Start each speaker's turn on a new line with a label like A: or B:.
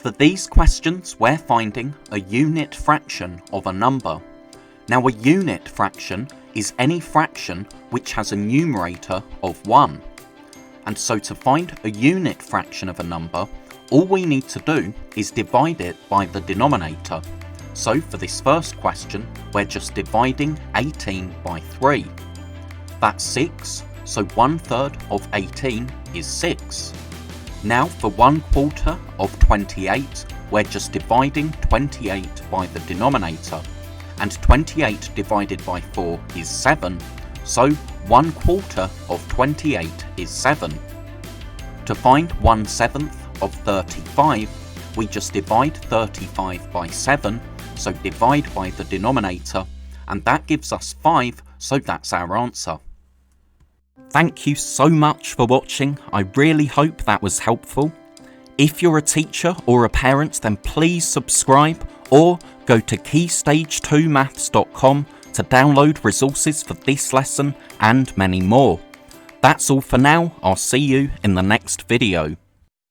A: For these questions, we're finding a unit fraction of a number. Now, a unit fraction is any fraction which has a numerator of 1. And so to find a unit fraction of a number, all we need to do is divide it by the denominator. So for this first question, we're just dividing 18 by 3. That's 6, so 1/3 of 18 is 6. Now for 1/4 of 28, we're just dividing 28 by the denominator. And 28 divided by 4 is 7, so 1/4 of 28 is 7. To find 1/7 of 35, we just divide 35 by 7, so divide by the denominator, and that gives us 5, so that's our answer. Thank you so much for watching. I really hope that was helpful. If you're a teacher or a parent, then please subscribe or go to keystage2maths.com to download resources for this lesson and many more. That's all for now. I'll see you in the next video.